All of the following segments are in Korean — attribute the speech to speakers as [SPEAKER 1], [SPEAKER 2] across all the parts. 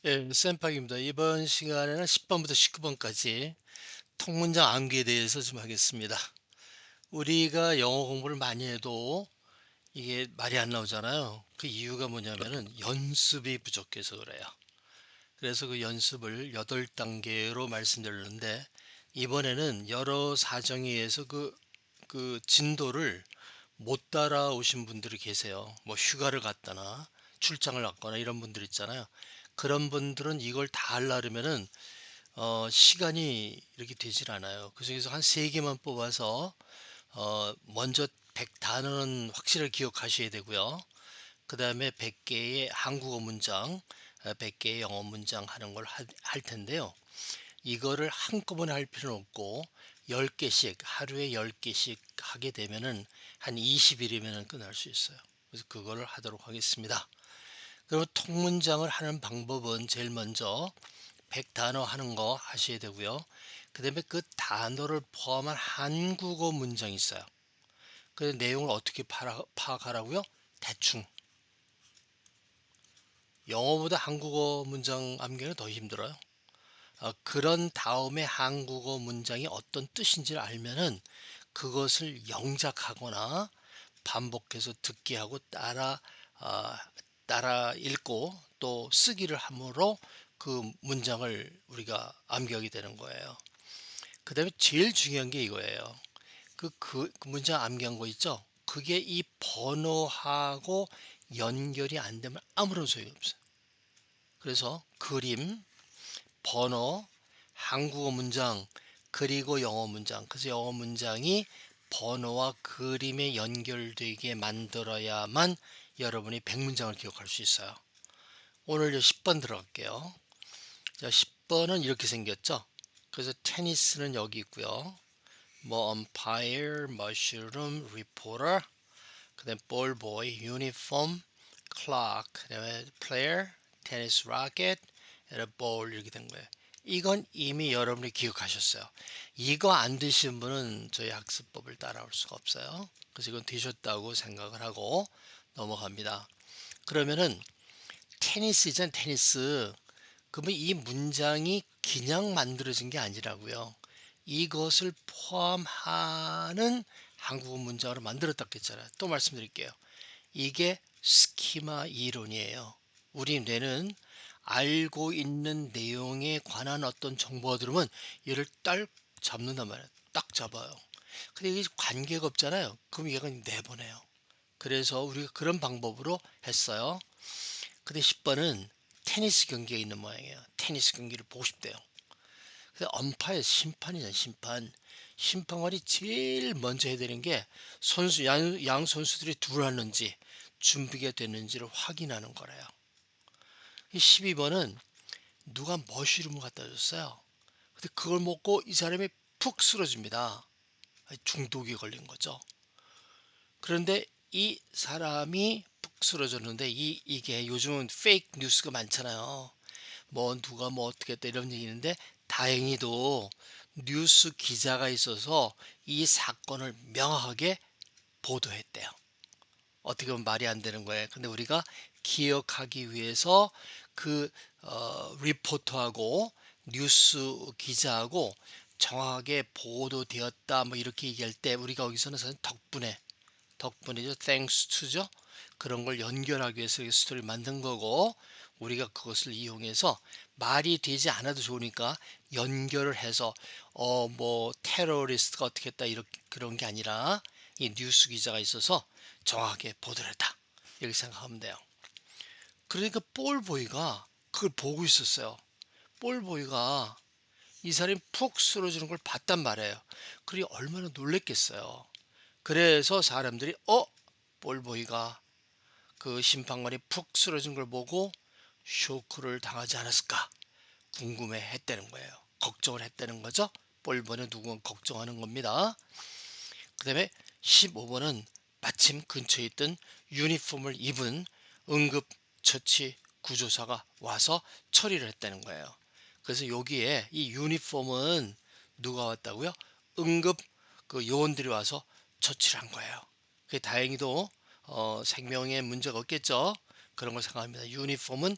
[SPEAKER 1] 예, 쌤팍입니다. 이번 시간에는 10번부터 19번까지 통문장 암기에 대해서 좀 하겠습니다. 우리가 영어 공부를 많이 해도 이게 말이 안 나오잖아요. 그 이유가 뭐냐면은 연습이 부족해서 그래요. 그래서 그 연습을 8단계로 말씀드렸는데 이번에는 여러 사정에 의해서 그 진도를 못 따라오신 분들이 계세요. 뭐 휴가를 갔거나 출장을 갔거나 이런 분들 있잖아요. 그런 분들은 이걸 다 하려면은 시간이 이렇게 되질 않아요. 그중에서 한 세 개만 뽑아서 먼저 100단어는 확실하게 기억하셔야 되고요. 그 다음에 100개의 한국어 문장, 100개의 영어 문장 하는 걸 할 텐데요. 이거를 한꺼번에 할 필요는 없고 10개씩 하루에 10개씩 하게 되면은 한 20일이면 끝날 수 있어요. 그래서 그거를 하도록 하겠습니다. 그리고 통문장을 하는 방법은 제일 먼저 100단어 하는 거 하셔야 되고요. 그 다음에 그 단어를 포함한 한국어 문장이 있어요. 그 내용을 어떻게 파악하라고요? 대충. 영어보다 한국어 문장 암기는 더 힘들어요. 그런 다음에 한국어 문장이 어떤 뜻인지를 알면은 그것을 영작하거나 반복해서 듣게 하고 어, 따라 읽고 또 쓰기를 함으로 그 문장을 우리가 암기하게 되는 거예요. 그 다음에 제일 중요한 게 이거예요. 그 문장 암기한 거 있죠? 그게 이 번호하고 연결이 안 되면 아무런 소용이 없어요. 그래서 그림, 번호, 한국어 문장, 그리고 영어 문장. 그래서 영어 문장이 번호와 그림에 연결되게 만들어야만 여러분이 100문장을 기억할 수 있어요. 오늘 10번 들어갈게요. 자, 10번은 이렇게 생겼죠? 그래서 테니스는 여기 있고요. 뭐 umpire, mushroom, reporter, 그다음 ballboy, uniform, clock, 그다음에 player, tennis racket, ball 이렇게 된 거예요. 이건 이미 여러분이 기억하셨어요. 이거 안 되신 분은 저희 학습법을 따라올 수가 없어요. 그래서 이건 되셨다고 생각을 하고 넘어갑니다. 그러면은 테니스잖아요, 테니스. 그러면 이 문장이 그냥 만들어진 게 아니라고요. 이것을 포함하는 한국어 문장으로 만들었다 했잖아요. 또 말씀드릴게요. 이게 스키마 이론이에요. 우리 뇌는 알고 있는 내용에 관한 어떤 정보가 들으면 얘를 딱 잡는단 말이에요. 딱 잡아요. 근데 이게 관계가 없잖아요. 그럼 얘가 내보내요. 그래서 우리가 그런 방법으로 했어요. 근데 10번은 테니스 경기가 있는 모양이에요. 테니스 경기를 보고 싶대요. 근데 엄파의 심판이잖아요, 심판. 심판관이 제일 먼저 해야 되는 게 양 선수들이 둘 하는지 준비가 됐는지를 확인하는 거래요. 12번은 누가 머쉬룸을 갖다 줬어요. 근데 그걸 먹고 이 사람이 푹 쓰러집니다. 중독이 걸린 거죠. 그런데 이 사람이 푹 쓰러졌는데 이게 요즘은 페이크 뉴스가 많잖아요. 뭐 누가 뭐 어떻게 했다 이런 얘기 있는데 다행히도 뉴스 기자가 있어서 이 사건을 명확하게 보도했대요. 어떻게 보면 말이 안 되는 거예요. 근데 우리가 기억하기 위해서 그 리포터하고 뉴스 기자하고 정확하게 보도되었다 뭐 이렇게 얘기할 때 우리가 거기서는 사실 덕분이죠. thanks to죠. 그런 걸 연결하기 위해서 이 스토리를 만든 거고 우리가 그것을 이용해서 말이 되지 않아도 좋으니까 연결을 해서 뭐 테러리스트가 어떻게 했다 이렇게 그런 게 아니라 이 뉴스 기자가 있어서 정확하게 보도를 했다. 이렇게 생각하면 돼요. 그러니까 볼보이가 그걸 보고 있었어요. 볼보이가 이 사람이 푹 쓰러지는 걸 봤단 말이에요. 그리 얼마나 놀랬겠어요. 그래서 사람들이 볼보이가 그 심판관이 푹 쓰러진 걸 보고 쇼크를 당하지 않았을까 궁금해 했다는 거예요. 걱정을 했다는 거죠. 볼보이는 누군가 걱정하는 겁니다. 그 다음에 15번은 마침 근처에 있던 유니폼을 입은 응급처치 구조사가 와서 처리를 했다는 거예요. 그래서 여기에 이 유니폼은 누가 왔다고요? 응급 그 요원들이 와서 처치를 한 거예요. 그게 다행히도 생명에 문제가 없겠죠. 그런 걸 생각합니다. 유니폼은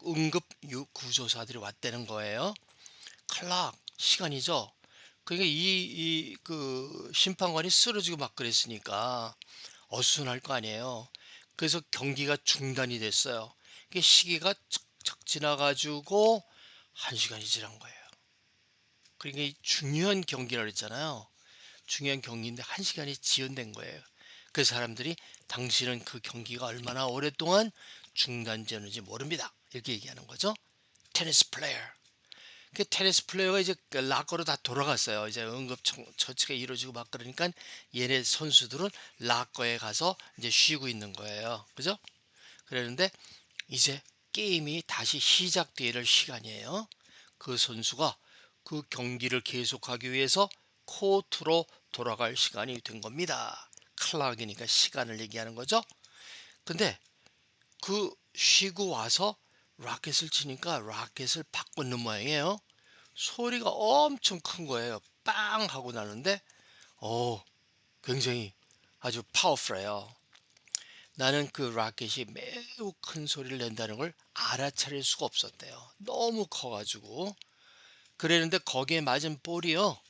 [SPEAKER 1] 응급 구조사들이 왔다는 거예요. 클락 시간이죠. 그러니까 그 심판관이 쓰러지고 막 그랬으니까 어수선할 거 아니에요. 그래서 경기가 중단이 됐어요. 그 시기가 척척 지나가지고 1시간이 지난 거예요. 그러니까 이 중요한 경기라 그랬잖아요. 중요한 경기인데 1시간이 지연된 거예요. 그 사람들이 당신은 그 경기가 얼마나 오랫동안 중단되는지 모릅니다. 이렇게 얘기하는 거죠. 테니스 플레이어. 그 테니스 플레이어가 이제 그 락커로 다 돌아갔어요. 이제 응급 처치가 이루어지고 막 그러니까 얘네 선수들은 락커에 가서 이제 쉬고 있는 거예요. 그죠? 그랬는데 이제 게임이 다시 시작될 시간이에요. 그 선수가 그 경기를 계속하기 위해서 코트로 돌아갈 시간이 된 겁니다. 클락이니까 시간을 얘기하는 거죠. 근데 그 쉬고 와서 라켓을 치니까 라켓을 바꾸는 모양이에요. 소리가 엄청 큰 거예요. 빵 하고 나는데 어 굉장히 아주 파워풀해요. 나는 그 라켓이 매우 큰 소리를 낸다는 걸 알아차릴 수가 없었대요. 너무 커가지고. 그랬는데 거기에 맞은 볼이요.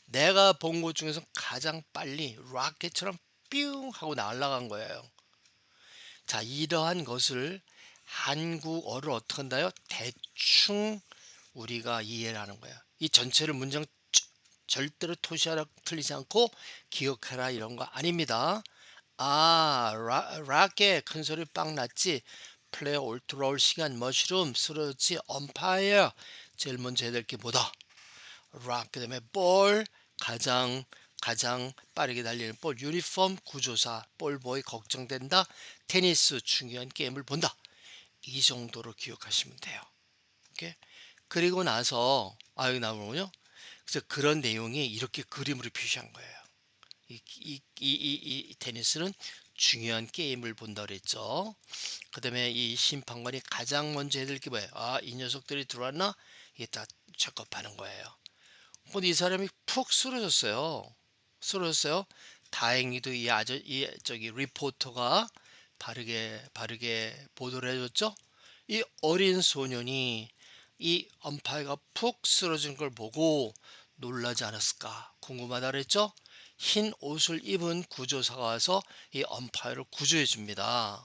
[SPEAKER 1] 내가 본 것 중에서 가장 빨리 라켓처럼 뿅 하고 날아간 거예요. 자, 이러한 것을 한국어를 어떻게 한다요? 대충 우리가 이해를 하는 거야. 이 전체를 문장 절대로 토시하라 틀리지 않고 기억해라 이런 거 아닙니다. 아, 락에 큰 소리 빵 났지. 플레이어 올 들어올 시간 머시룸 쓰러지 엄파이어 제일 먼저 해야 될 게 뭐다? 락 그다음에 볼 가장 빠르게 달리는 볼 유니폼 구조사 볼보이 걱정된다 테니스 중요한 게임을 본다 이 정도로 기억하시면 돼요. 오케이? 그리고 나서 여기 나오는군요. 그래서 그런 내용이 이렇게 그림으로 표시한 거예요. 이 테니스는 중요한 게임을 본다 그랬죠. 그 다음에 이 심판관이 가장 먼저 해야 될 게 뭐예요? 이 녀석들이 들어왔나? 이게 다 체크업하는 거예요. 근데 이 사람이 푹 쓰러졌어요. 쓰러졌어요. 다행히도 이 저기 리포터가 바르게 보도를 해줬죠. 이 어린 소년이 이 엄파이가 푹 쓰러진 걸 보고 놀라지 않았을까 궁금하다 그랬죠. 흰 옷을 입은 구조사가 와서 이 엄파이를 구조해 줍니다.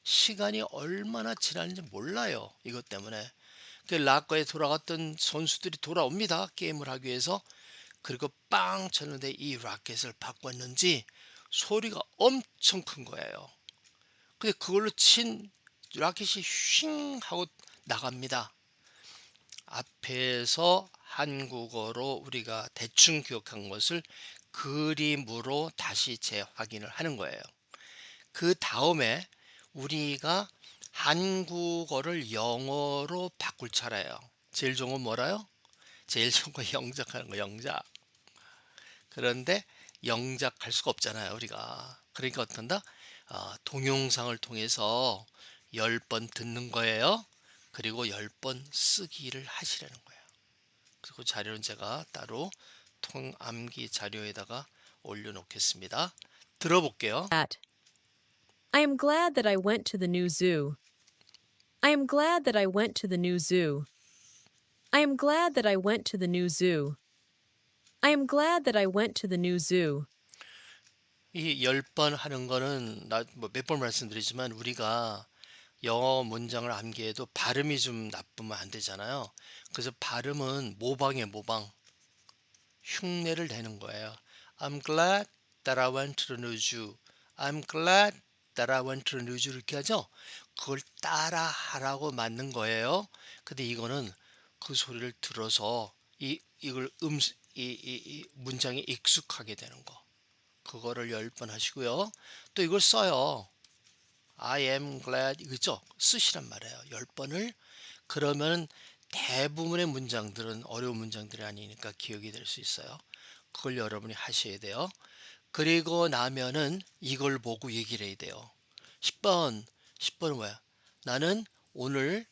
[SPEAKER 1] 시간이 얼마나 지났는지 몰라요. 이것 때문에. 그 락커에 돌아갔던 선수들이 돌아옵니다. 게임을 하기 위해서. 그리고 빵 쳤는데 이 라켓을 바꿨는지 소리가 엄청 큰 거예요. 근데 그걸로 친 라켓이 휙 하고 나갑니다. 앞에서 한국어로 우리가 대충 기억한 것을 그림으로 다시 재확인을 하는 거예요. 그 다음에 우리가 한국어를 영어로 바꿀 차례예요. 제일 좋은 건 뭐라요? 제일 좋은 건 영작하는 거, 영작. 그런데 영작할 수가 없잖아요, 우리가. 그러니까 어떤다? 동영상을 통해서 10번 듣는 거예요. 그리고 10번 쓰기를 하시라는 거예요. 그리고 자료는 제가 따로 통암기 자료에다가 올려놓겠습니다. 들어볼게요.
[SPEAKER 2] At. I am glad that I went to the new zoo. I am glad that I went to the new zoo. I am glad that I went to the new zoo. I am glad that I went to the new zoo.
[SPEAKER 1] 이 10번 하는 거는 몇 번 말씀드리지만 우리가 영어 문장을 암기해도 발음이 좀 나쁘면 안 되잖아요. 그래서 발음은 모방이에요, 모방. 흉내를 내는 거예요. I'm glad that I went to the new zoo. I'm glad that I went to the new zoo 이렇게 하죠. 그걸 따라 하라고 맞는 거예요. 근데 이거는 그 소리를 들어서 이걸 이 문장이 익숙하게 되는 거. 그거를 10번 하시고요. 또 이걸 써요. I am glad 이거죠. 쓰시란 말이에요. 10번을 그러면 대부분의 문장들은 어려운 문장들이 아니니까 기억이 될 수 있어요. 그걸 여러분이 하셔야 돼요. 그리고 나면은 이걸 보고 얘기를 해야 돼요. 10번은 뭐야? 나는 오늘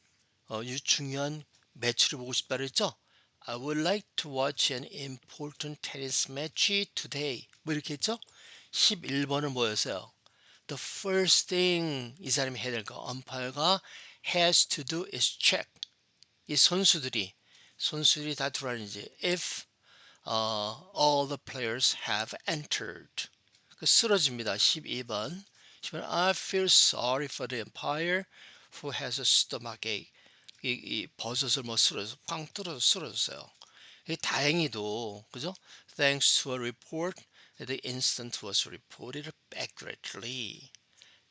[SPEAKER 1] 이 중요한 매치를 보고 싶다 그랬죠? I would like to watch an important tennis match today. 뭐 이렇게 했죠? 11번은 뭐였어요? The first thing 이 사람이 해야 될 거. 엄파이어가 has to do is check. 이 선수들이 다 들어가는지 if all the players have entered. 그 쓰러집니다. 12번. 10번 I feel sorry for the umpire who has a stomachache. 이 버섯을 뭐 쓰러져 꽝 뚫어서 쓰러졌어요. 다행히도 그죠? Thanks to a report, the incident was reported accurately.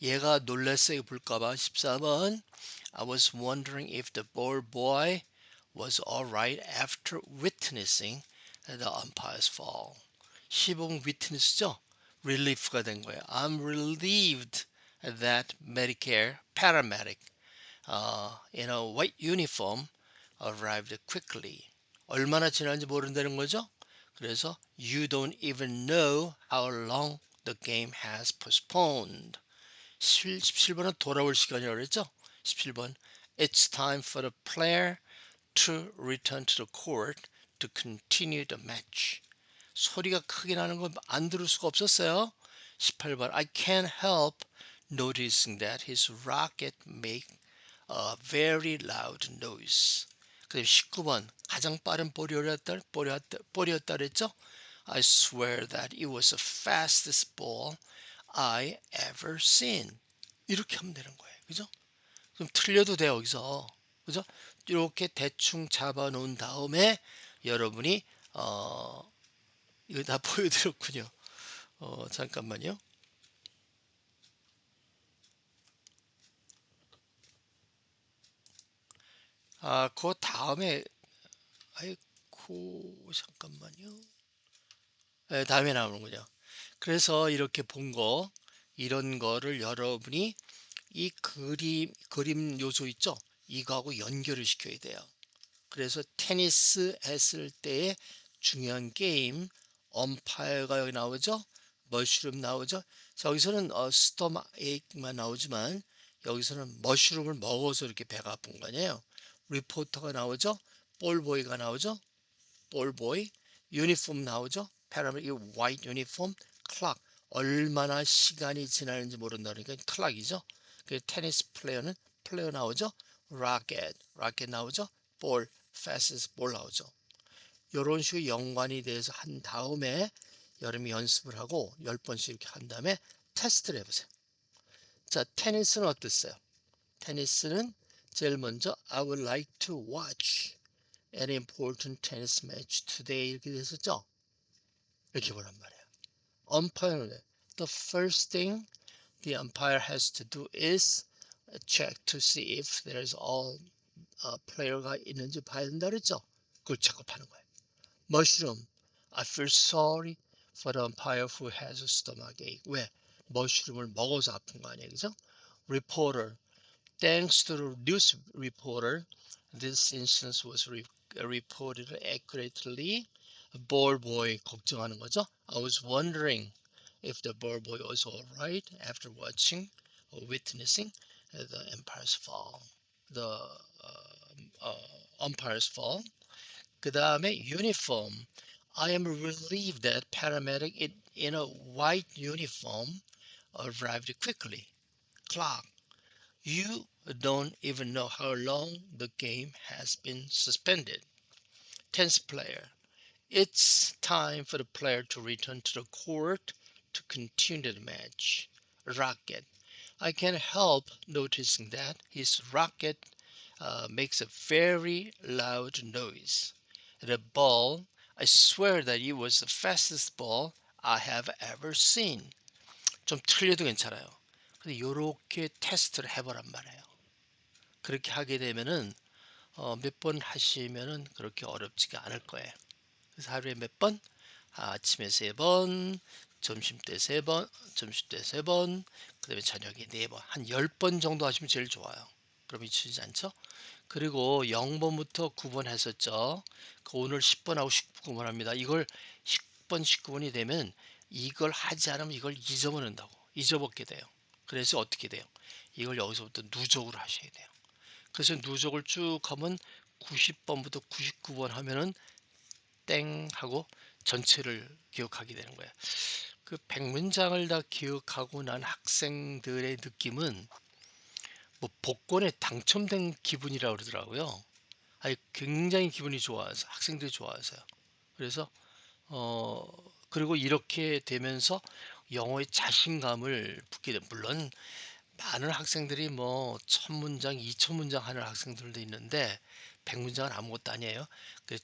[SPEAKER 1] 얘가 놀랐어요 볼까봐 14번 I was wondering if the ball boy was alright after witnessing the umpire's fall. 15번 witness죠? relief가 된 거예요. I'm relieved that Medicare paramedic in a white uniform arrived quickly. 얼마나 지났는지 모른다는 거죠? 그래서 you don't even know how long the game has postponed. 17번은 돌아올 시간이라고 그랬죠? 17번 It's time for the player to return to the court to continue the match. 소리가 크게 나는 건 안 들을 수가 없었어요. 18번 I can't help noticing that his racket make a very loud noise. 그다음 19번 가장 빠른 볼이었다 그랬죠? I swear that it was the fastest ball I ever seen. 이렇게 하면 되는 거예요. 그죠? 그럼 틀려도 돼요, 여기서. 그죠? 이렇게 대충 잡아 놓은 다음에 여러분이 이거 다 보여드렸군요. 잠깐만요. 그 다음에 아이고 잠깐만요. 네, 다음에 나오는군요. 그래서 이렇게 본 거 이런 거를 여러분이 이 그림 요소 있죠? 이거하고 연결을 시켜야 돼요. 그래서 테니스 했을 때의 중요한 게임 엄파이어가 여기 나오죠? 머쉬룸 나오죠? 자, 여기서는 스토마 에이크만 나오지만 여기서는 머쉬룸을 먹어서 이렇게 배가 아픈 거 아니에요? 리포터가 나오죠? 볼보이가 나오죠? 볼보이 유니폼 나오죠? 패러메 이 화이트 유니폼 클락 얼마나 시간이 지나는지 모른다니까 클락이죠. 그 테니스 플레이어는 플레이어 나오죠. 라켓 나오죠. 볼 패스스 볼 나오죠. 이런 식으로 연관이 돼서 한 다음에 여름에 연습을 하고 10번씩 이렇게 한 다음에 테스트를 해보세요. 자, 테니스는 어땠어요? 테니스는 제일 먼저 I would like to watch an important tennis match today 이렇게 됐었죠. 이렇게 보란 말이에요. umpire는 the first thing the umpire has to do is check to see if there's all 플레이어가 있는지 봐야 된다 그랬죠. 그걸 작업하는 거예요. mushroom I feel sorry for the umpire who has a stomachache. 왜? 머쉬룸을 먹어서 아픈 거 아니에요, 그죠? reporter thanks to the news reporter this instance was reported accurately. ball boy 걱정하는 거죠. I was wondering if the ball boy was alright after watching or witnessing the umpire's fall. The umpire's fall. 그 다음에 uniform. I am relieved that paramedic in a white uniform arrived quickly. clock. You don't even know how long the game has been suspended. tennis player. It's time for the player to return to the court to continue the match. racket. I can't help noticing that his racket makes a very loud noise. The ball, I swear that it was the fastest ball I have ever seen. 좀 틀려도 괜찮아요. 근데 요렇게 테스트를 해보란 말이에요. 그렇게 하게 되면은 몇 번 하시면은 그렇게 어렵지가 않을 거예요. 그래서 하루에 몇 번? 아침에 3번, 점심때 3번, 점심때 3번, 그 다음에 저녁에 4번, 한 10번 정도 하시면 제일 좋아요. 그럼 잊히지 않죠? 그리고 0번부터 9번 했었죠. 오늘 10번하고 19번 합니다. 이걸 10번, 19번이 되면 이걸 하지 않으면 이걸 잊어버린다고. 잊어먹게 돼요. 그래서 어떻게 돼요? 이걸 여기서부터 누적으로 하셔야 돼요. 그래서 누적을 쭉 하면 90번부터 99번 하면은 땡 하고 전체를 기억하게 되는 거예요. 그 100문장을 다 기억하고 난 학생들의 느낌은 뭐 복권에 당첨된 기분이라고 그러더라고요. 아니 굉장히 기분이 좋아서 학생들이 좋아하세요. 그래서 어 그리고 이렇게 되면서 영어에 자신감을 붙게 돼 물론 많은 학생들이 뭐 1000문장, 2000문장 하는 학생들도 있는데 100문장은 아무것도 아니에요.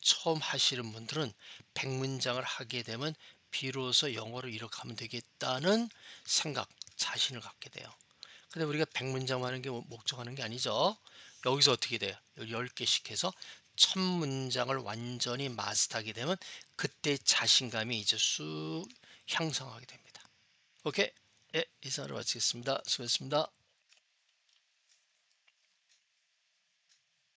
[SPEAKER 1] 처음 하시는 분들은 100문장을 하게 되면 비로소 영어를 이렇게 하면 되겠다는 생각, 자신을 갖게 돼요. 근데 우리가 100문장 하는 게 목적하는 게 아니죠. 여기서 어떻게 돼요? 10개씩 해서 1000문장을 완전히 마스터하게 되면 그때 자신감이 이제 쑥 향상하게 됩니다. 오케이. 예, 이상으로 마치겠습니다. 수고했습니다.